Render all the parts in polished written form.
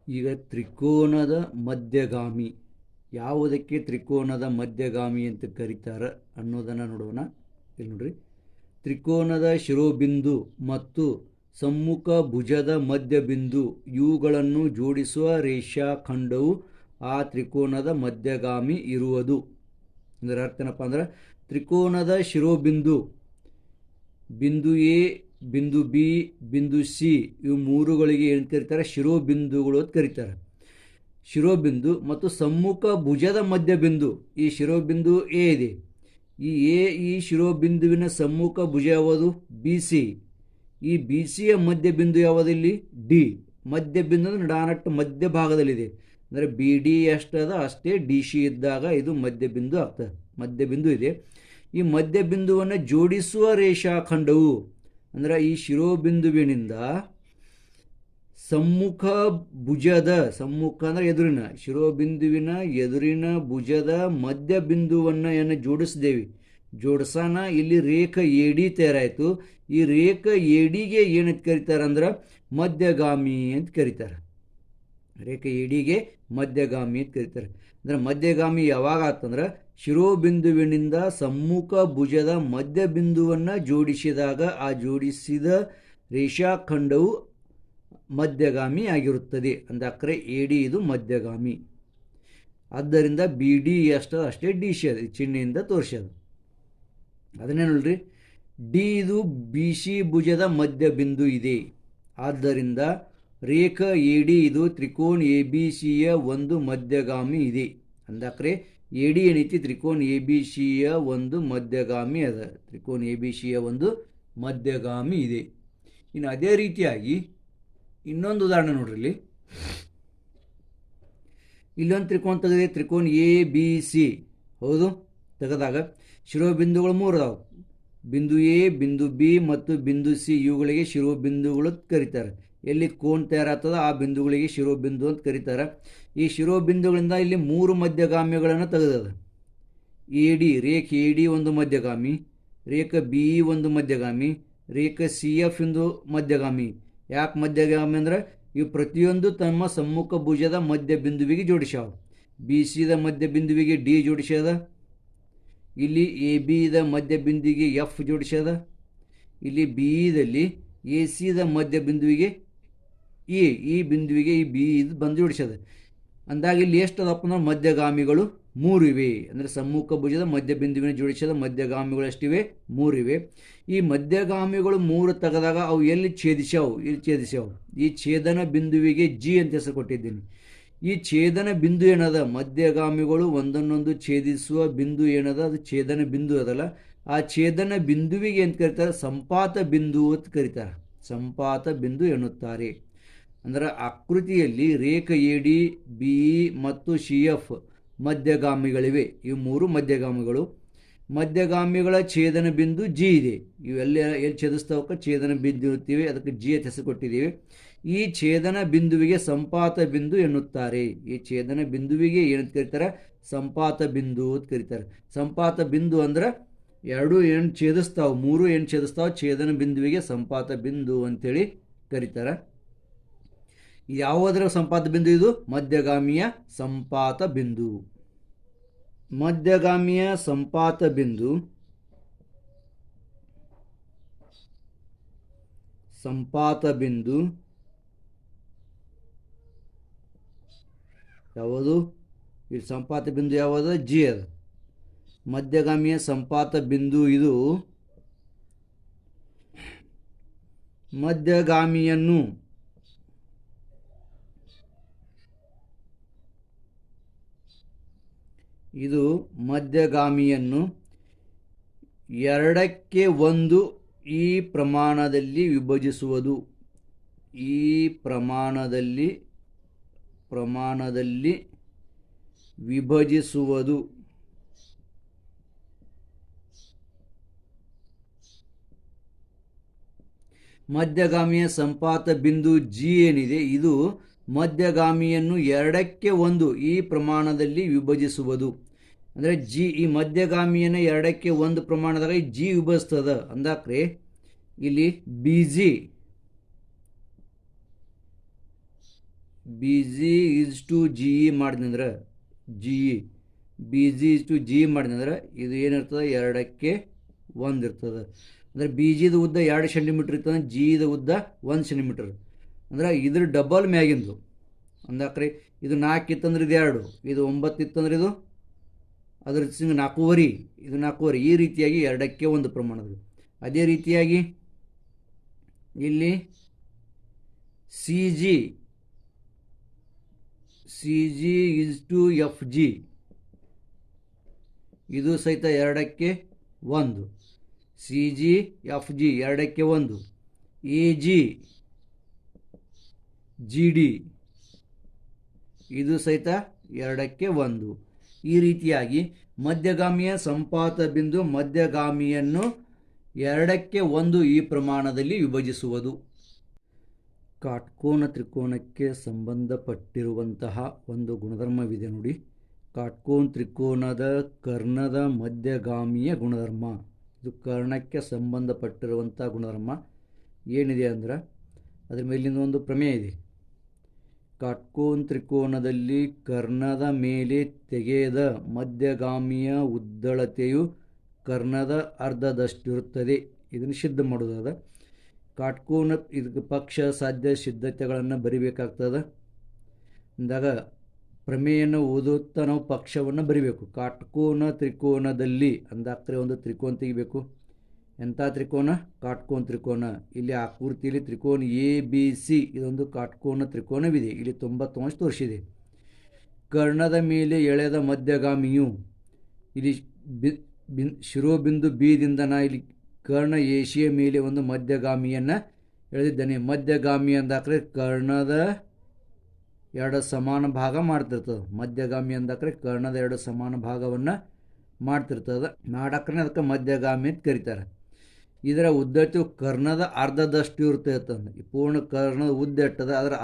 ಈಗ ತ್ರಿಕೋನದ ಮಧ್ಯಗಾಮಿ ಯಾವುದಕ್ಕೆ ತ್ರಿಕೋನದ ಮಧ್ಯಗಾಮಿ ಅಂತ ಕರೀತಾರೆ ಅನ್ನೋದನ್ನು ನೋಡೋಣ. ಇಲ್ಲಿ ನೋಡ್ರಿ, ತ್ರಿಕೋನದ ಶಿರೋಬಿಂದು ಮತ್ತು ಸಮ್ಮುಖ ಭುಜದ ಮಧ್ಯಬಿಂದು ಇವುಗಳನ್ನು ಜೋಡಿಸುವ ರೇಖಾಖಂಡವು ಆ ತ್ರಿಕೋನದ ಮಧ್ಯಗಾಮಿ ಇರುವುದು. ಇದರ ಅರ್ಥ ಏನಪ್ಪ ಅಂದ್ರೆ, ತ್ರಿಕೋನದ ಶಿರೋಬಿಂದು, ಬಿಂದು ಎ, ಬಿಂದು ಬಿ, ಬಿಂದು ಸಿ, ಇವು ಮೂರುಗಳಿಗೆ ಏನು ಕರೀತಾರೆ? ಶಿರೋಬಿಂದುಗಳು ಅಂತ ಕರೀತಾರೆ. ಶಿರೋಬಿಂದು ಮತ್ತು ಸಮ್ಮುಖ ಭುಜದ ಮಧ್ಯಬಿಂದು, ಈ ಶಿರೋಬಿಂದು ಎ ಇದೆ, ಈ ಶಿರೋಬಿಂದುವಿನ ಸಮ್ಮುಖ ಭುಜ ಯಾವುದು? B C. ಈ ಬಿ ಸಿಯ ಮಧ್ಯಬಿಂದು ಯಾವುದಿಲ್ಲಿ? ಡಿ. ಮಧ್ಯಬಿಂದು ಅಂದರೆ ಡಾನಟ್ ಮಧ್ಯಭಾಗದಲ್ಲಿದೆ. ಅಂದರೆ ಬಿ ಡಿ ಎಷ್ಟದ ಅಷ್ಟೇ ಡಿ ಸಿ ಇದ್ದಾಗ ಇದು ಮಧ್ಯಬಿಂದು ಆಗ್ತದೆ. ಮಧ್ಯಬಿಂದು ಇದೆ. ಈ ಮಧ್ಯಬಿಂದುವನ್ನು ಜೋಡಿಸುವ ರೇಖಾಖಂಡವು ಅಂದರೆ ಈ ಶಿರೋಬಿಂದುವಿನಿಂದ ಸಮ್ಮುಖ ಭುಜದ, ಸಮ್ಮುಖ ಅಂದರೆ ಎದುರಿನ, ಶಿರೋಬಿಂದುವಿನ ಎದುರಿನ ಭುಜದ ಮಧ್ಯಬಿಂದುವನ್ನು ಏನು ಜೋಡಿಸಿದೇವಿ, ಜೋಡಿಸೋಣ ಇಲ್ಲಿ ರೇಖಾ ಎ ಡಿ ತಯಾರಾಯಿತು. ಈ ರೇಖಾ ಎ ಡಿಗೆ ಏನಂತ ಕರೀತಾರೆ ಅಂದ್ರೆ ಮಧ್ಯಗಾಮಿ ಅಂತ ಕರೀತಾರೆ. ರೇಖಾ ಎ ಡಿಗೆ ಮಧ್ಯಗಾಮಿ ಅಂತ ಕರೀತಾರೆ. ಅಂದರೆ ಮಧ್ಯಗಾಮಿ ಯಾವಾಗ ಆತಂದ್ರೆ ಶಿರೋಬಿಂದುವಿನಿಂದ ಸಮ್ಮುಖ ಭುಜದ ಮಧ್ಯಬಿಂದುವನ್ನು ಜೋಡಿಸಿದಾಗ ಆ ಜೋಡಿಸಿದ ರೇಖಾಖಂಡವು ಮಧ್ಯಗಾಮಿ ಆಗಿರುತ್ತದೆ. ಅಂದಾಕ್ರೆ ಎ ಡಿ ಇದು ಮಧ್ಯಗಾಮಿ. ಆದ್ದರಿಂದ ಬಿ ಡಿ ಎಷ್ಟು ಅಷ್ಟೇ ಡಿ ಸಿ ಅದು ಚಿಹ್ನೆಯಿಂದ ತೋರಿಸೋದು. ಅದನ್ನೇ ನೋಡ್ರಿ, ಡಿ ಇದು ಬಿ ಸಿ ಭುಜದ ಮಧ್ಯಬಿಂದು ಇದೆ. ಆದ್ದರಿಂದ ರೇಖಾ ಎ ಡಿ ಇದು ತ್ರಿಕೋನ ಎ ಬಿ ಸಿಯ ಒಂದು ಮಧ್ಯಗಾಮಿ ಇದೆ. ಅಂದಾಕ್ರೆ ಎ ಡಿ ಏನೈತಿ? ತ್ರಿಕೋನ ಎ ಬಿ ಸಿಯ ಒಂದು ಮಧ್ಯಗಾಮಿ ಅದ. ತ್ರಿಕೋನ ಎ ಬಿ ಸಿಯ ಒಂದು ಮಧ್ಯಗಾಮಿ ಇದೆ. ಇನ್ನು ಅದೇ ರೀತಿಯಾಗಿ ಇನ್ನೊಂದು ಉದಾಹರಣೆ ನೋಡ್ರಿ. ಇಲ್ಲೊಂದು ತ್ರಿಕೋನ ತೆಗೆದಿದೆ, ತ್ರಿಕೋನ ಎ ಬಿ ಸಿ. ಹೌದು, ತೆಗೆದಾಗ ಶಿರೋಬಿಂದುಗಳು ಮೂರು ಅದಾವೆ. ಬಿಂದು ಎ, ಬಿಂದು ಬಿ ಮತ್ತು ಬಿಂದು ಸಿ ಇವುಗಳಿಗೆ ಶಿರೋಬಿಂದುಗಳು ಕರೀತಾರೆ. ಎಲ್ಲಿ ಕೋನ್ ತಯಾರಾಗ್ತದ ಆ ಬಿಂದುಗಳಿಗೆ ಶಿರೋಬಿಂದು ಅಂತ ಕರೀತಾರೆ. ಈ ಶಿರೋಬಿಂದುಗಳಿಂದ ಇಲ್ಲಿ ಮೂರು ಮಧ್ಯಗಾಮಿಗಳನ್ನು ತೆಗೆದದ. ಎ ಡಿ, ರೇಖೆ ಎ ಡಿ ಒಂದು ಮಧ್ಯಗಾಮಿ, ರೇಖಾ ಬಿ ಒಂದು ಮಧ್ಯಗಾಮಿ, ರೇಖಾ ಸಿ ಎಫ್ ಒಂದು ಮಧ್ಯಗಾಮಿ. ಯಾಕೆ ಮಧ್ಯಗಾಮಿ ಅಂದ್ರೆ ಇವು ಪ್ರತಿಯೊಂದು ತಮ್ಮ ಸಮ್ಮುಖ ಭುಜದ ಮಧ್ಯಬಿಂದುವಿಗೆ ಜೋಡಿಸ್ಯಾವ. ಬಿ ಸಿದ ಮಧ್ಯಬಿಂದುವಿಗೆ ಡಿ ಜೋಡಿಸ್ಯದ, ಇಲ್ಲಿ ಎ ಬಿದ ಮಧ್ಯಬಿಂದುವಿಗೆ ಎಫ್ ಜೋಡಿಸ್ಯದ, ಇಲ್ಲಿ ಬಿ ಇದಲ್ಲಿ ಎ ಸಿದ ಮಧ್ಯಬಿಂದುವಿಗೆ ಈ ಬಿಂದುವಿಗೆ ಈ ಬಿ ಇದು ಬಂದು ಜೋಡಿಸ್ಯದ. ಅಂದಾಗ ಇಲ್ಲಿ ಎಷ್ಟದಪ್ಪ ಅಂದ್ರೆ ಮಧ್ಯಗಾಮಿಗಳು ಮೂರು ಇವೆ. ಅಂದರೆ ಸಮ್ಮುಖ ಭುಜದ ಮಧ್ಯಬಿಂದುವಿನ ಜೋಡಿಸಿದ ಮಧ್ಯಗಾಮಿಗಳು ಎಷ್ಟಿವೆ? ಮೂರಿವೆ. ಈ ಮಧ್ಯಗಾಮಿಗಳು ಮೂರು ತೆಗೆದಾಗ ಅವು ಎಲ್ಲಿ ಛೇದಿಸ್ಯಾವು? ಇಲ್ಲಿ ಛೇದಿಸ್ಯಾವು. ಈ ಛೇದನ ಬಿಂದುವಿಗೆ ಜಿ ಅಂತ ಹೆಸರು ಕೊಟ್ಟಿದ್ದೀನಿ. ಈ ಛೇದನ ಬಿಂದು ಏನದ? ಮಧ್ಯಗಾಮಿಗಳು ಒಂದನ್ನೊಂದು ಛೇದಿಸುವ ಬಿಂದು ಏನದ ಅದು ಛೇದನ ಬಿಂದು ಅದಲ್ಲ. ಆ ಛೇದನ ಬಿಂದುವಿಗೆ ಅಂತ ಕರೀತಾರೆ? ಸಂಪಾತ ಬಿಂದು ಅಂತ ಕರೀತಾರೆ. ಸಂಪಾತ ಬಿಂದು ಎನ್ನುತ್ತಾರೆ. ಅಂದರೆ ಆಕೃತಿಯಲ್ಲಿ ರೇಖಾ ಎ ಡಿ, ಬಿ ಮತ್ತು ಸಿ ಎಫ್ ಮಧ್ಯಗಾಮಿಗಳಿವೆ. ಇವು ಮೂರು ಮಧ್ಯಗಾಮಿಗಳು. ಮಧ್ಯಗಾಮಿಗಳ ಛೇದನ ಬಿಂದು ಜಿ ಇದೆ. ಇವೆಲ್ಲ ಎಲ್ಲಿ ಛೇದಿಸ್ತಾವಕ್ಕೆ ಛೇದನ ಬಿಂದು ಇರ್ತೀವಿ, ಅದಕ್ಕೆ ಜಿ ಅಂತ ಹೆಸರು ಕೊಟ್ಟಿದ್ದೀವಿ. ಈ ಛೇದನ ಬಿಂದುವಿಗೆ ಸಂಪಾತ ಬಿಂದು ಎನ್ನುತ್ತಾರೆ. ಈ ಛೇದನ ಬಿಂದುವಿಗೆ ಏನಂತ ಕರೀತಾರೆ? ಸಂಪಾತ ಬಿಂದು ಅಂತ ಕರೀತಾರೆ. ಸಂಪಾತ ಬಿಂದು ಅಂದ್ರೆ ಎರಡು ಏನು ಛೇದಿಸ್ತಾವೆ, ಮೂರು ಏನು ಛೇದಿಸ್ತಾವೆ, ಛೇದನ ಬಿಂದುವಿಗೆ ಸಂಪಾತ ಬಿಂದು ಅಂತೇಳಿ ಕರೀತಾರೆ. ಯಾವುದರ ಸಂಪಾತ ಬಿಂದು ಇದು? ಮಧ್ಯಗಾಮಿಯ ಸಂಪಾತ ಬಿಂದು. ಮಧ್ಯಗಾಮಿಯ ಸಂಪಾತ ಬಿಂದು ಯಾವುದು? ಈ ಸಂಪಾತ ಬಿಂದು ಯಾವುದು? ಜಿ ಅದ. ಮಧ್ಯಗಾಮಿಯ ಸಂಪಾತ ಬಿಂದು ಇದು ಮಧ್ಯಗಾಮಿಯನ್ನು ಎರಡಕ್ಕೆ ಒಂದು ಈ ಪ್ರಮಾಣದಲ್ಲಿ ವಿಭಜಿಸುವುದು. ಈ ಪ್ರಮಾಣದಲ್ಲಿ ವಿಭಜಿಸುವುದು. ಮಧ್ಯಗಾಮಿಯ ಸಂಪಾತ ಬಿಂದು ಜಿ ಏನಿದೆ ಇದು ಮಧ್ಯಗಾಮಿಯನ್ನು ಎರಡಕ್ಕೆ ಒಂದು ಈ ಪ್ರಮಾಣದಲ್ಲಿ ವಿಭಜಿಸುವುದು. ಅಂದರೆ ಜಿ ಈ ಮಧ್ಯಗಾಮಿಯನ್ನು ಎರಡಕ್ಕೆ ಒಂದು ಪ್ರಮಾಣದಾಗ ಈ ಜಿ ವಿಭಜಿಸ್ತದ. ಅಂದಾಕ್ರೆ ಇಲ್ಲಿ B G B G is to G E ಮಾಡಿದಂದ್ರೆ G E B G is to G E ಮಾಡಿದಂದ್ರೆ ಇದು ಏನಿರ್ತದೆ 2ಕ್ಕೆ 1 ಇರ್ತದೆ. ಅಂದರೆ ಬಿ ಜಿದು ಉದ್ದ 2 ಸೆಂಟಿಮೀಟ್ರ್ ಇರ್ತದೆ, ಜಿ ಇದ ಉದ್ದ 1 ಸೆಂಟಿಮೀಟ್ರ್. ಅಂದ್ರೆ ಇದ್ರ ಡಬಲ್ ಮ್ಯಾಗಿಂದು ಅಂದಾಕ್ರಿ. ಇದು 4 ಇತ್ತಂದ್ರೆ ಇದು 2, ಇದು 9 ಇತ್ತಂದ್ರೆ ಇದು ಅದ್ರ 4.5, ಇದು 4.5. ಈ ರೀತಿಯಾಗಿ 2ಕ್ಕೆ 1 ಪ್ರಮಾಣದಲ್ಲಿ. ಅದೇ ರೀತಿಯಾಗಿ ಇಲ್ಲಿ C G is to F G, ಇದು ಸಹಿತ 2ಕ್ಕೆ 1. ಸಿ ಜಿ ಎಫ್ ಜಿ 2ಕ್ಕೆ 1. ಎ ಜಿ ಜಿ ಡಿ ಇದು ಸಹಿತ 2ಕ್ಕೆ 1. ಈ ರೀತಿಯಾಗಿ ಮಧ್ಯಗಾಮಿಯ ಸಂಪಾತ ಬಿಂದು ಮಧ್ಯಗಾಮಿಯನ್ನು 2ಕ್ಕೆ 1 ಈ ಪ್ರಮಾಣದಲ್ಲಿ ವಿಭಜಿಸುವುದು. ಕಾಟ್ಕೋನ ತ್ರಿಕೋನಕ್ಕೆ ಸಂಬಂಧಪಟ್ಟಿರುವಂತಹ ಒಂದು ಗುಣಧರ್ಮವಿದೆ ನೋಡಿ. ಕಾಟ್ಕೋನ ತ್ರಿಕೋನದ ಕರ್ಣದ ಮಧ್ಯಗಾಮಿಯ ಗುಣಧರ್ಮ. ಇದು ಕರ್ಣಕ್ಕೆ ಸಂಬಂಧಪಟ್ಟಿರುವಂಥ ಗುಣಧರ್ಮ ಏನಿದೆ ಅಂದ್ರೆ ಅದ್ರ ಮೇಲಿನ ಒಂದು ಪ್ರಮೇಯ ಇದೆ. ಕಾಟ್ಕೋನ ತ್ರಿಕೋನದಲ್ಲಿ ಕರ್ಣದ ಮೇಲೆ ತೆಗೆದ ಮಧ್ಯಗಾಮಿಯ ಉದ್ದಳತೆಯು ಕರ್ಣದ ಅರ್ಧದಷ್ಟಿರುತ್ತದೆ. ಇದನ್ನು ಸಿದ್ಧ ಮಾಡೋದಾದ ಕಾಟ್ಕೋನ ಇದಕ್ಕೆ ಪಕ್ಷ ಸಾಧ್ಯ ಸಿದ್ಧತೆಗಳನ್ನು ಬರಿಬೇಕಾಗ್ತದೆ. ಅಂದಾಗ ಪ್ರಮೇಯನ್ನು ಓದುತ್ತಾ ನಾವು ಪಕ್ಷವನ್ನು ಬರಿಬೇಕು. ಕಾಟ್ಕೋನ ತ್ರಿಕೋನದಲ್ಲಿ ಅಂದಾಕ್ರೆ ಒಂದು ತ್ರಿಕೋನ ತೆಗಿಬೇಕು. ಎಂಥ ತ್ರಿಕೋನ? ಕಾಟ್ಕೋನ ತ್ರಿಕೋನ. ಇಲ್ಲಿ ಆಕೃತಿಯಲ್ಲಿ ತ್ರಿಕೋನ ಎ ಬಿ ಸಿ ಇದೊಂದು ಕಾಟ್ಕೋನ ತ್ರಿಕೋನವಿದೆ. ಇಲ್ಲಿ 90 ಅಂಶ ತೋರಿಸಿದೆ. ಕರ್ಣದ ಮೇಲೆ ಎಳೆದ ಮಧ್ಯಗಾಮಿಯು ಇಲ್ಲಿ ಶಿರೋಬಿಂದು ಬಿ ದಿಂದ ನಾ ಇಲ್ಲಿ ಕರ್ಣ ಏಷಿಯ ಮೇಲೆ ಒಂದು ಮಧ್ಯಗಾಮಿಯನ್ನು ಎಳೆದಿದ್ದಾನೆ. ಮಧ್ಯಗಾಮಿ ಅಂದಾಕ್ರೆ ಕರ್ಣದ 2 ಸಮಾನ ಭಾಗ ಮಾಡ್ತಿರ್ತದೆ. ಮಧ್ಯಗಾಮಿ ಅಂದಾಕ್ರೆ ಕರ್ಣದ 2 ಸಮಾನ ಭಾಗವನ್ನು ಮಾಡ್ತಿರ್ತದೆ. ಮಾಡಕ್ರೆ ಅದಕ್ಕೆ ಮಧ್ಯಗಾಮಿ ಅಂತ ಕರೀತಾರೆ. ಇದರ ಉದ್ದತೆಯು ಕರ್ಣದ ಅರ್ಧದಷ್ಟು ಇರ್ತದೆ. ಈ ಪೂರ್ಣ ಕರ್ಣದ ಉದ್ದ ಎಟ್ಟದ ಅದರ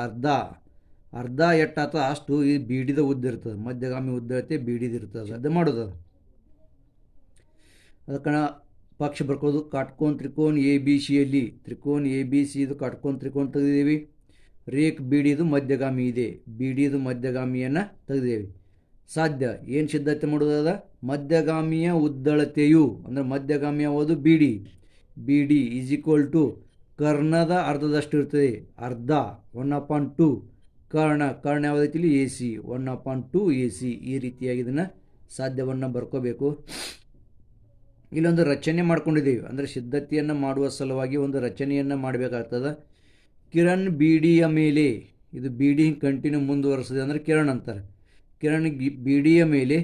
ಅರ್ಧ ಎಟ್ಟಾತ ಅಷ್ಟು ಈ ಬೀಡಿದ ಉದ್ದ ಇರ್ತದೆ. ಮಧ್ಯಗಾಮಿ ಉದ್ದತೆ ಬೀಡಿದಿರ್ತದೆ. ಅದು ಮಾಡೋದು ಅದಕ್ಕೆ ಪಕ್ಷ ಬರ್ಕೋದು. ಕಾಟ್ಕೋನ ತ್ರಿಕೋನ ಎ ಬಿ ಸಿಯಲ್ಲಿ ತ್ರಿಕೋನ ಎ ಬಿ ಸಿ ಇದು ಕಾಟ್ಕೋನ ತ್ರಿಕೋನ ತೆಗೆದಿದ್ದೀವಿ. ರೇಖ್ ಬಿಡಿದು ಮಧ್ಯಗಾಮಿ ಇದೆ. ಬಿಡಿದು ಮಧ್ಯಗಾಮಿಯನ್ನು ತೆಗೆದೇವಿ. ಸಾಧ್ಯ ಏನು ಸಿದ್ಧತೆ ಮಾಡೋದಾದ ಮಧ್ಯಗಾಮಿಯ ಉದ್ದಳತೆಯು ಅಂದರೆ ಮಧ್ಯಗಾಮಿ ಯಾವುದು B D is equal to ಕರ್ಣದ ಅರ್ಧದಷ್ಟು ಇರ್ತದೆ. ಅರ್ಧ 1/2 ಕರ್ಣ ಯಾವುದೈತಿ ಇಲ್ಲಿ ಎ ಸಿ 1/2 ಎ ಸಿ. ಈ ರೀತಿಯಾಗಿ ಇದನ್ನು ಸಾಧ್ಯವನ್ನು ಬರ್ಕೋಬೇಕು. ಇಲ್ಲೊಂದು ರಚನೆ ಮಾಡ್ಕೊಂಡಿದ್ದೀವಿ. ಅಂದರೆ ಸಿದ್ಧತೆಯನ್ನು ಮಾಡುವ ಸಲುವಾಗಿ ಒಂದು ರಚನೆಯನ್ನು ಮಾಡಬೇಕಾಗ್ತದೆ. ಕಿರಣ್ ಬಿ ಡಿಯ ಮೇಲೆ ಇದು ಬಿ ಡಿ ಕಂಟಿನ್ಯೂ ಮುಂದುವರಿಸಿದೆ ಅಂದರೆ ಕಿರಣ್ ಅಂತಾರೆ. ಕಿರಣ್ ಬಿ ಡಿಯ ಮೇಲೆ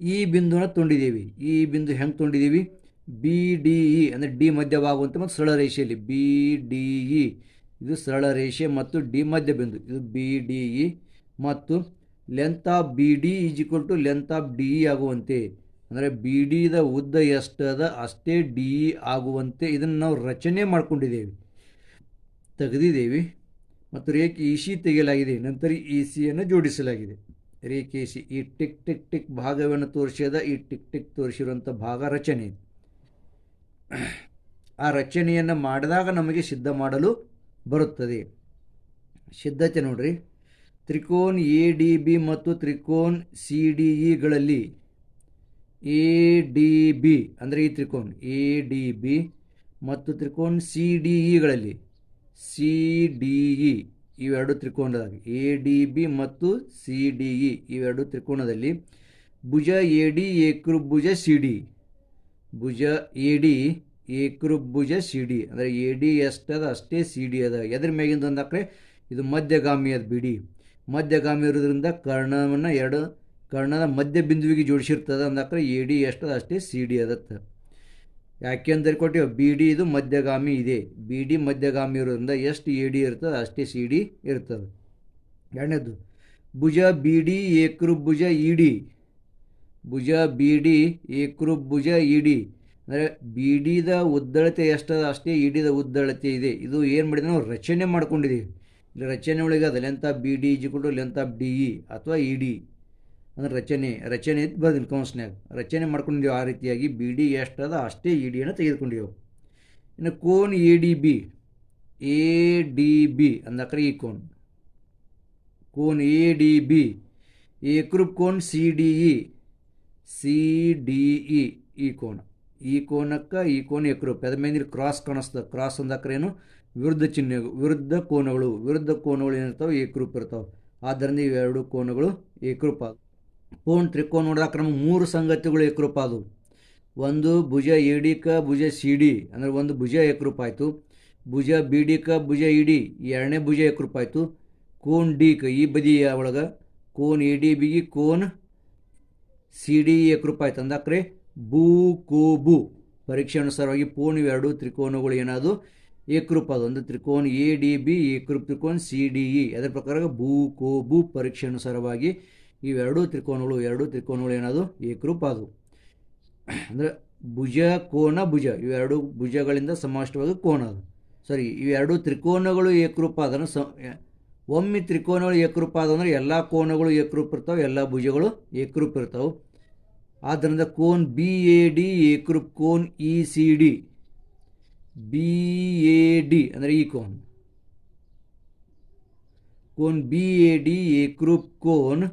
ಈ ಬಿಂದುವನ್ನು ತೊಗೊಂಡಿದ್ದೀವಿ. ಈ ಬಿಂದು ಹೆಂಗೆ ತೊಗೊಂಡಿದ್ದೀವಿ? ಬಿ ಡಿ ಇ ಅಂದರೆ ಡಿ ಮಧ್ಯವಾಗುವಂತೆ ಮತ್ತು ಸರಳ ರೇಷೆಯಲ್ಲಿ ಬಿ ಡಿ ಇ ಇದು ಸರಳ ರೇಷೆ ಮತ್ತು ಡಿ ಮಧ್ಯ ಬಿಂದು ಇದು ಬಿ ಡಿ ಇ ಮತ್ತು length of B D is equal to length of D E ಆಗುವಂತೆ. ಅಂದರೆ ಬಿ ಡಿದ ಉದ್ದ ಎಷ್ಟದ ಅಷ್ಟೇ ಡಿ ಇ ಆಗುವಂತೆ ಇದನ್ನು ನಾವು ರಚನೆ ಮಾಡ್ಕೊಂಡಿದ್ದೇವೆ, ತೆಗೆದಿದ್ದೇವೆ. ಮತ್ತು ರೇಖೆ ಇ ಸಿ ತೆಗೆಯಲಾಗಿದೆ. ನಂತರ ಇ ಸಿಯನ್ನು ಜೋಡಿಸಲಾಗಿದೆ. ರೇಖೆ ಸಿ ಈ ಟಿಕ್ ಟಿಕ್ ಟಿಕ್ ಭಾಗವನ್ನು ತೋರಿಸಿದ ಈ ಟಿಕ್ ಟಿಕ್ ತೋರಿಸಿರುವಂಥ ಭಾಗ ರಚನೆ. ಆ ರಚನೆಯನ್ನು ಮಾಡಿದಾಗ ನಮಗೆ ಸಿದ್ಧ ಮಾಡಲು ಬರುತ್ತದೆ. ಸಿದ್ಧತೆ ನೋಡ್ರಿ. ತ್ರಿಕೋನ ಎ ಡಿ ಬಿ ಮತ್ತು ತ್ರಿಕೋನ ಸಿ ಡಿ ಇಗಳಲ್ಲಿ ಎ ಡಿ ಬಿ ಅಂದರೆ ಈ ತ್ರಿಕೋನ ಎ ಡಿ ಬಿ ಮತ್ತು ತ್ರಿಕೋನ ಸಿ ಡಿ ಇಗಳಲ್ಲಿ ಸಿ ಡಿ ಇ ಇವೆರಡು ತ್ರಿಕೋನದಾಗ ಎ ಡಿ ಬಿ ಮತ್ತು ಸಿ ಡಿ ಇ ಇವೆರಡು ತ್ರಿಕೋನದಲ್ಲಿ ಭುಜ ಎ ಡಿ ಏಕೃಭುಜ ಸಿ ಡಿ ಭುಜ ಎ ಡಿ ಏಕೃಭುಜ ಸಿ ಡಿ ಅಂದರೆ ಎ ಡಿ ಎಷ್ಟದ ಅಷ್ಟೇ ಸಿ ಡಿ ಅದ. ಎದ್ರ ಮ್ಯಾಗಿಂದ ಅಂದಾಕ್ರೆ ಇದು ಮಧ್ಯಗಾಮಿ ಅದ. ಬಿಡಿ ಮಧ್ಯಗಾಮಿ ಇರೋದ್ರಿಂದ ಕರ್ಣದ ಮಧ್ಯ ಬಿಂದುವಿಗೆ ಜೋಡಿಸಿರ್ತದೆ. ಅಂದಾಕ್ರೆ ಎ ಡಿ ಎಷ್ಟದ ಅಷ್ಟೇ ಸಿ ಡಿ ಅದತ್ತ. ಯಾಕೆಂದರೆ ಕೊಟ್ಟಿವ ಬಿ ಡಿ ಇದು ಮಧ್ಯಗಾಮಿ ಇದೆ. ಬಿ ಡಿ ಮಧ್ಯಗಾಮಿ ಇರೋದ್ರಿಂದ ಎಷ್ಟು ಎ ಡಿ ಇರ್ತದೆ ಅಷ್ಟೇ ಸಿ ಡಿ ಇರ್ತದೆ. ಎರಡನೇದು ಭುಜ ಬಿ ಡಿ ಏಕೃಭುಜ ಇ ಡಿ ಭುಜ ಬಿ ಡಿ ಏಕೃಭುಜ ಇ ಡಿ ಅಂದರೆ ಬಿ ಡಿದ ಉದ್ದಳತೆ ಎಷ್ಟದ ಅಷ್ಟೇ ಇ ಡಿದ ಉದ್ದಳತೆ ಇದೆ. ಇದು ಏನು ಮಾಡಿದ್ರೆ ನಾವು ರಚನೆ ಮಾಡ್ಕೊಂಡಿದ್ದೀವಿ. ಇಲ್ಲಿ ರಚನೆ ಒಳಗೆ ಅದು ಲೆಂತ್ ಆಫ್ ಬಿ ಡಿ ಈಜ್ಕೊಂಡು ಲೆಂತ್ ಆಫ್ ಡಿ ಇ ಅಥವಾ ಇ ಡಿ ಅಂದರೆ ರಚನೆ ಬರ್ದಿಲ್ಲ ಕೌನ್ಸ್ನ್ಯಾಗ ರಚನೆ ಮಾಡ್ಕೊಂಡಿದ್ದೀವಿ. ಆ ರೀತಿಯಾಗಿ ಬಿ ಡಿ ಎಷ್ಟದ ಅಷ್ಟೇ ಇ ಡಿಯನ್ನು ತೆಗೆದುಕೊಂಡಿದ್ದೆವು. ಇನ್ನು ಕೋನ್ ಎ ಡಿ ಬಿ ಅಂದಾಕ್ರೆ ಈ ಕೋನ್ ಎ ಡಿ ಬಿ, ಏಕರೂಪ ಕೋನ್ ಸಿ ಡಿ ಇ ಈ ಕೋನ, ಈ ಕೋನಕ್ಕೆ ಈ ಕೋನ ಏಕರೂಪ. ಅದ್ರ ಮೇಲೆ ಕ್ರಾಸ್ ಕಾಣಿಸ್ತದೆ. ಕ್ರಾಸ್ ಅಂದಕ್ರೇನು? ವಿರುದ್ಧ ಚಿಹ್ನೆ, ವಿರುದ್ಧ ಕೋನಗಳು. ವಿರುದ್ಧ ಕೋನಗಳು ಏನಿರ್ತಾವೆ? ಏಕರೂಪ ಇರ್ತಾವೆ. ಆದ್ದರಿಂದ ಇವೆರಡು ಕೋನಗಳು ಏಕರೂಪ. ಕೋನ್ ತ್ರಿಕೋನ ನೋಡಿದಾಗ ನಮಗೆ 3 ಸಂಗತಿಗಳು ಏಕರೂಪ ಅದು. ಒಂದು ಭುಜ ಎ ಡಿ ಕ ಭುಜ ಸಿ ಡಿ, ಅಂದರೆ ಒಂದು ಭುಜ ಏಕರೂಪ ಆಯಿತು. ಭುಜ ಬಿ ಡಿ ಕ ಭುಜ ಇ ಡಿ, ಈ ಎರಡನೇ ಭುಜ ಏಕರೂಪ ಆಯಿತು. ಕೋನ್ ಡಿ ಕ ಈ ಬದಿಯ ಒಳಗೆ ಕೋನ್ ಎ ಡಿ ಬಿಗಿ ಕೋನ್ ಸಿ ಡಿ ಏಕರೂಪ ಆಯ್ತು. ಅಂದಾಕ್ರೆ ಬೂ ಕೋ ಬು ಪರೀಕ್ಷೆ ಅನುಸಾರವಾಗಿ ಪೂರ್ಣ ಇವೆರಡು ತ್ರಿಕೋನಗಳು ಏನಾದು? ಏಕರೂಪ ಅದು. ಒಂದು ತ್ರಿಕೋನ ಎ ಡಿ ಬಿ ಏಕರೂಪ ತ್ರಿಕೋನ ಸಿ ಡಿ ಇ. ಅದರ ಪ್ರಕಾರ ಬೂ ಕೋ ಬು ಪರೀಕ್ಷೆ ಅನುಸಾರವಾಗಿ ಇವೆರಡು ತ್ರಿಕೋನಗಳು ಏನಾದು? ಏಕರೂಪ ಅದು. ಅಂದರೆ ಭುಜ ಕೋನ ಭುಜ ಇವೆರಡು ಭುಜಗಳಿಂದ ಸಮಾಷ್ಟವಾಗಿ ಕೋನ ಅದು. ಸರಿ, ಇವೆರಡು ತ್ರಿಕೋನಗಳು ಏಕರೂಪ ಅದನ್ನು ಒಮ್ಮೆ ತ್ರಿಕೋನಗಳು ಏಕರೂಪ ಆದಂದ್ರೆ ಎಲ್ಲ ಕೋನಗಳು ಏಕರೂಪ ಇರ್ತಾವೆ, ಎಲ್ಲ ಭುಜಗಳು ಏಕರೂಪ ಇರ್ತಾವೆ. ಆದ್ದರಿಂದ ಕೋನ್ ಬಿ ಎ ಡಿ ಏಕರೂಪ cone E C D. B A D ಅಂದರೆ ಈ ಕೋನ್ ಬಿ ಎ ಡಿ ಏಕರೂಪ ಕೋನ್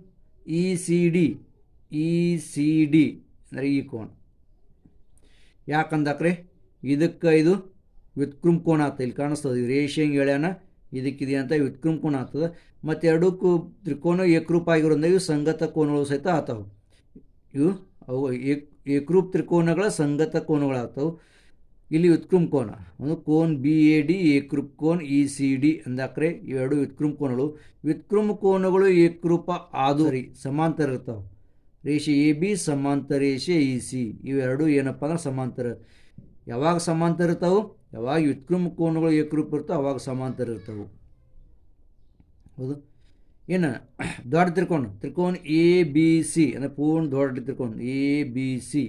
ಇ ಸಿ ಡಿ ಅಂದರೆ ಈ ಕೋನ. ಯಾಕಂದಾಕ್ರೆ ಇದಕ್ಕೆ ಇದು ವ್ಯುತ್ಕ್ರಮ ಕೋನ ಆಗ್ತದೆ. ಇಲ್ಲಿ ಕಾಣಿಸ್ತದೆ ರೇಷೆ ಹಿಂಗೆ ಹೇಳ್ಯಾನ, ಇದಕ್ಕಿದೆ ಅಂತ ವ್ಯುತ್ಕ್ರಮ ಕೋನ ಆಗ್ತದೆ. ಮತ್ತು ಎರಡಕ್ಕೂ ತ್ರಿಕೋನ ಏಕರೂಪ ಆಗಿರೋದ್ರಿಂದ ಇವು ಸಂಗತ ಕೋನಗಳು ಸಹಿತ ಆಗ್ತಾವೆ. ಇವು ಅವು ಏಕರೂಪ ತ್ರಿಕೋನಗಳ ಸಂಗತ ಕೋನಗಳಾಗ್ತವೆ. ಇಲ್ಲಿ ವ್ಯುತ್ಕ್ರಮ ಕೋನ ಒಂದು ಕೋನ್ ಬಿ ಎ ಡಿ ಏಕರೂಪ ಕೋನ್ ಇ ಸಿ ಡಿ ಅಂದಾಕ್ರೆ ಇವೆರಡು ವ್ಯುತ್ಕ್ರಮ ಕೋನಗಳು. ವ್ಯುತ್ಕ್ರಮ ಕೋನಗಳು ಏಕರೂಪ ಆದು ಸಮಾಂತರ ಇರ್ತಾವೆ. ರೇಷೆ ಎ ಬಿ ಸಮಾಂತರ ರೇಷೆ ಇ ಸಿ ಇವೆರಡು ಏನಪ್ಪ ಅಂದ್ರೆ ಸಮಾಂತರ. ಯಾವಾಗ ಸಮಾಂತರ ಇರ್ತಾವೆ? ಯಾವಾಗ ವ್ಯುತ್ಕ್ರಮ ಕೋನಗಳು ಏಕರೂಪ ಇರ್ತಾವೆ ಅವಾಗ ಸಮಾಂತರ ಇರ್ತಾವೆ. ಹೌದು. ಏನು ದೊಡ್ಡ ತ್ರಿಕೋನ ಎ ಬಿ ಸಿ ಅಂದರೆ ಪೂರ್ಣ ದೊಡ್ಡ ತ್ರಿಕೋನ ಎ ಬಿ ಸಿ.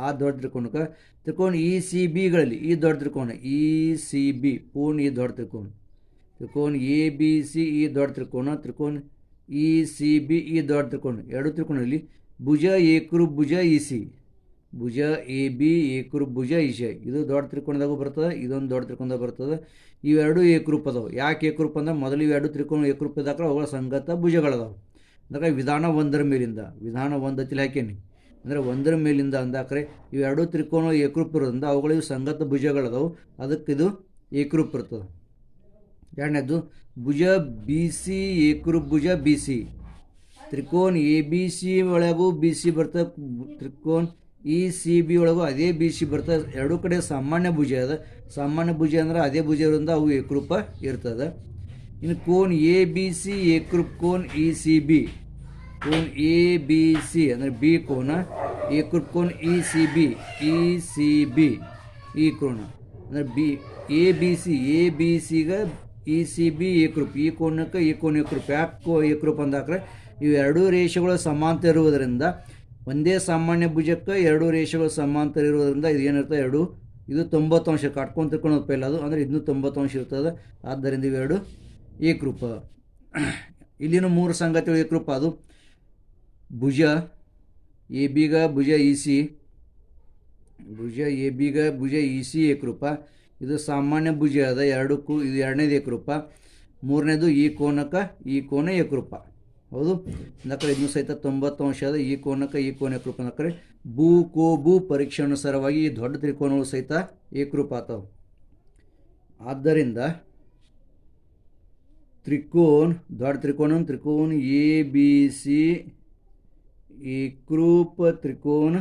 ಆ ದೊಡ್ಡ ತ್ರಿಕೋನಕ್ಕೆ ತ್ರಿಕೋನ ಇ ಸಿ ಬಿಗಳಲ್ಲಿ ಈ ದೊಡ್ಡ ತ್ರಿಕೋನ ಇ ಸಿ ಬಿ ಪೂರ್ಣ ಈ ದೊಡ್ಡ ತ್ರಿಕೋನ ಎ ಬಿ ಸಿ ಈ ದೊಡ್ಡ ತ್ರಿಕೋನ ಇ ಸಿ ಬಿ ಈ ದೊಡ್ಡ ತ್ರಿಕೋನ. ಎರಡು ತ್ರಿಕೋನದಲ್ಲಿ ಭುಜ ಏಕರೂಪ ಭುಜ ಇ ಸಿ, ಭುಜ ಎ ಬಿ ಏಕರೂಪ ಭುಜ ಇ ಸಿ. ಇದು ದೊಡ್ಡ ತ್ರಿಕೋನದಾಗೂ ಬರ್ತದೆ, ಇದೊಂದು ದೊಡ್ಡ ತ್ರಿಕೋನದಾಗ ಬರ್ತದೆ. ಇವೆರಡು ಏಕರೂಪ ಅದಾವೆ. ಯಾಕೆ ಏಕರೂಪ ಅಂದ್ರೆ ಮೊದಲು ಇವೆರಡು ತ್ರಿಕೋನ ಏಕರೂಪ ಇದ್ದಾಗ ಅವುಗಳ ಸಂಗತ ಭುಜಗಳದಾವೆ. ಅಂದ್ರೆ ವಿಧಾನ ಒಂದರ ಮೇಲಿಂದ ವಿಧಾನ ಒಂದು ಹತ್ತಿಲಿ ಹಾಕೇನಿ ಅಂದರೆ ಒಂದರ ಮೇಲಿಂದ ಅಂದಾಕ್ರೆ ಇವೆರಡು ತ್ರಿಕೋನ ಏಕರೂಪ ಇರೋದ್ರಿಂದ ಅವುಗಳಿಗೆ ಸಂಗತ ಭುಜಗಳದಾವೆ. ಅದಕ್ಕೆ ಇದು ಏಕರೂಪ ಇರ್ತದೆ. ಎರಡನೇದು ಭುಜ ಬಿ ಸಿ ಏಕರೂಪ ಭುಜ ಬಿ ಸಿ. ತ್ರಿಕೋನ ಎ ಬಿ ಸಿ ಒಳಗೂ ಬಿ ಸಿ ಬರ್ತದೆ, ತ್ರಿಕೋನ ಇ ಸಿ ಬಿ ಒಳಗೂ ಅದೇ ಬಿ ಸಿ ಬರ್ತದೆ. ಎರಡೂ ಕಡೆ ಸಾಮಾನ್ಯ ಭುಜ ಅದ. ಸಾಮಾನ್ಯ ಭುಜ ಅಂದ್ರೆ ಅದೇ ಭುಜ ಇರೋದ್ರಿಂದ ಅವು ಏಕರೂಪ ಇರ್ತದೆ. ಇನ್ನು ಕೋನ್ ಎ ಬಿ ಸಿ ಏಕರೂಪ cone E C B. Cone A B C ಅಂದರೆ ಬಿ ಕೋನ ಏಕರೂಪ ಕೋನ್ ಇ ಸಿ ಬಿ ಈ ಕೋನ ಅಂದರೆ ಬಿ ಎ ಬಿ ಸಿಗೆ ಇ ಸಿ ಬಿ ಏಕರೂಪ. ಈ ಕೋನಕ್ಕೆ ಈ ಕೋನ ಏಕರೂಪ. ಯಾಕೆ ಏಕರೂಪ ಅಂದಾಕ್ರೆ ಇವೆರಡೂ ರೇಷೆಗಳು ಸಮಾಂತರ ಇರುವುದರಿಂದ ಒಂದೇ ಸಾಮಾನ್ಯ ಭುಜಕ್ಕೆ ಎರಡೂ ರೇಷೆಗಳು ಸಮಾಂತರ ಇರುವುದರಿಂದ ಇದು ಏನಿರ್ತದೆ ಎರಡು ಇದು 90 ಅಂಶ ಕಾಟ್ಕೊಂಡು ತಿಳ್ಕೊಂಡು ಪೈಲ ಅದು ಅಂದರೆ ಇದನ್ನು 90 ಅಂಶ ಇರ್ತದೆ. ಆದ್ದರಿಂದ ಇವೆರಡು ಏಕರೂಪ. ಇಲ್ಲಿನ 3 ಸಂಗತಿಗಳು ಏಕರೂಪ ಅದು. ಭುಜ ಎ ಬಿಗ ಭುಜ ಇ ಸಿ, ಭುಜ ಎ ಬಿಗ ಭುಜ ಇ ಸಿ ಏಕರೂಪ. ಇದು ಸಾಮಾನ್ಯ ಭುಜ ಅದ ಎರಡಕ್ಕೂ. ಇದು ಎರಡನೇದು ಏಕರೂಪ. ಮೂರನೇದು ಈ ಕೋನಕ್ಕೆ ಈ ಕೋನ ಏಕರೂಪ. ಹೌದು. ಅಂದಕ್ರೆ ಇದನ್ನು ಸಹಿತ 90 ಅಂಶ ಅದ. ಈ ಕೋನಕ್ಕೆ ಈ ಕೋನ ಏಕರೂಪ ಅಂದಕ್ರೆ ಬೂ ಕೋ ಬು ಪರೀಕ್ಷೆ ಅನುಸಾರವಾಗಿ ಈ ದೊಡ್ಡ ತ್ರಿಕೋನಗಳು ಸಹಿತ ಏಕರೂಪ ಆಗ್ತಾವೆ. ಆದ್ದರಿಂದ ದೊಡ್ಡ ತ್ರಿಕೋನ ಎ ಬಿ ಸಿ ಏಕರೂಪ ತ್ರಿಕೋನ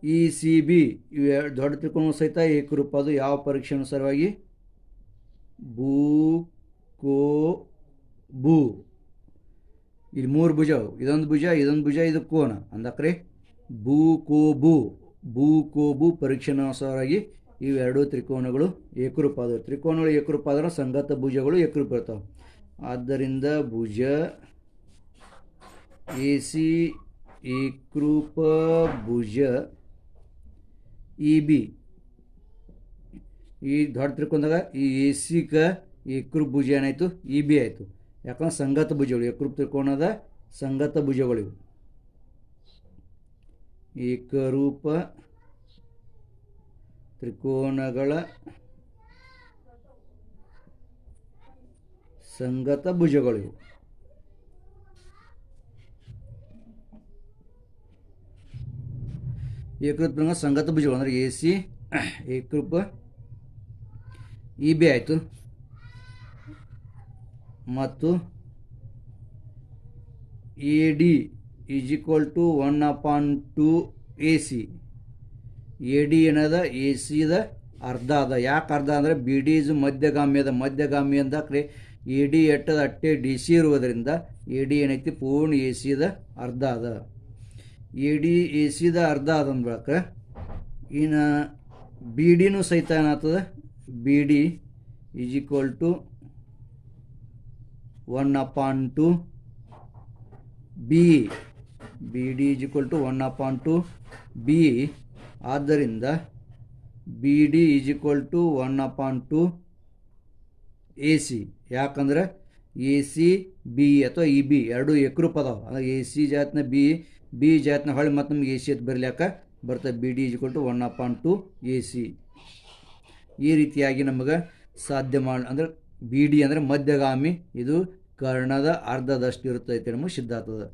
ಇ ಸಿ ಬಿ ಇವೆ ದೊಡ್ಡ ತ್ರಿಕೋನ ಸಹಿತ ಏಕರೂಪ. ಅದು ಯಾವ ಪರೀಕ್ಷೆ ಅನುಸಾರವಾಗಿ? ಬೂ ಕೋ ಬು. ಇಲ್ಲಿ 3 ಭುಜವು, ಇದೊಂದು ಭುಜ ಇದು ಕೋನ. ಅಂದಕ್ರೆ ಬೂ ಕೋ ಬು ಪರೀಕ್ಷೆ ಅನುಸಾರವಾಗಿ ಇವೆರಡು ತ್ರಿಕೋನಗಳು ಏಕರೂಪ ಆದವು. ತ್ರಿಕೋನಗಳು ಏಕರೂಪ ಆದ್ರೆ ಸಂಗತ ಭುಜಗಳು ಏಕರೂಪ ಇರ್ತಾವೆ. ಆದ್ದರಿಂದ ಭುಜ ಎ ಸಿ ಏಕರೂಪ ಭುಜ ಇ ಬಿ. ಈ ದೊಡ್ಡ ತ್ರಿಕೋನದಾಗ ಈ ಎ ಸಿಗೆ ಏಕರೂಪ ಭುಜ ಏನಾಯಿತು? ಇ ಬಿ ಆಯಿತು. ಯಾಕಂದ್ರೆ ಸಂಗತ ಭುಜಗಳು ಏಕರೂಪ ತ್ರಿಕೋನದ ಸಂಗತ ಭುಜಗಳಿವು. ಏಕರೂಪ ತ್ರಿಕೋನಗಳ ಸಂಗತ ಭುಜಗಳಿವು. ಏಕರೂಪ ಪುಲ್ಲಿಂಗ ಸಂಗತ ಭುಜಗಳು ಅಂದರೆ ಎ ಸಿ ಏಕರೂಪ ಇ ಬಿ ಆಯಿತು. ಮತ್ತು A D is equal to 1/2 A C. A D ಏನದ ಎ ಸಿದ ಅರ್ಧ ಅದ. ಯಾಕೆ ಅರ್ಧ ಅಂದರೆ ಬಿ ಡಿ ಇಸ್ ಮಧ್ಯಗಾಮಿ ಅದ. ಮಧ್ಯಗಾಮಿ ಅಂದಾಕ್ರೆ ಎ ಡಿ ಎಟ್ಟದ ಅಟ್ಟೆ ಡಿ ಸಿ ಇರುವುದರಿಂದ ಎ ಡಿ ಏನೈತಿ ಪೂರ್ಣ ಎ ಸಿದ ಅರ್ಧ ಅದ. ಎ ಡಿ ಎ ಸಿದ ಅರ್ಧ ಅದ ಅಂದ್ಬಳಕ ಇನ್ನು ಬಿ ಡಿನೂ ಸಹಿತ ಏನಾಗ್ತದೆ, B D is equal to 1/2 B. B D is equal to 1/2 B. ಆದ್ದರಿಂದ B D is equal to 1/2 A C. ಯಾಕಂದ್ರೆ ಎ ಸಿ ಬಿ ಅಥವಾ ಇ ಬಿ ಎರಡು ಏಕರೂಪ ಅದಾವೆ. ಅಂದರೆ ಎ ಸಿ ಜಾತ್ನ ಬಿ ಜಾತ್ನ ಹೊಳ್ಳಿ ಮತ್ತು ನಮ್ಗೆ ಎ ಸಿ ಅಂತ ಬರಲಿಕ್ಕೆ ಬರ್ತದೆ. B D is equal to 1/2 A C. ಈ ರೀತಿಯಾಗಿ ನಮಗೆ ಸಾಧ್ಯ ಅಂದರೆ ಬಿ ಡಿ ಅಂದರೆ ಮಧ್ಯಗಾಮಿ, ಇದು ಕರ್ಣದ ಅರ್ಧದಷ್ಟು ಇರ್ತೈತೆ ನಮಗೆ ಸಿದ್ಧ ಆಗ್ತದೆ.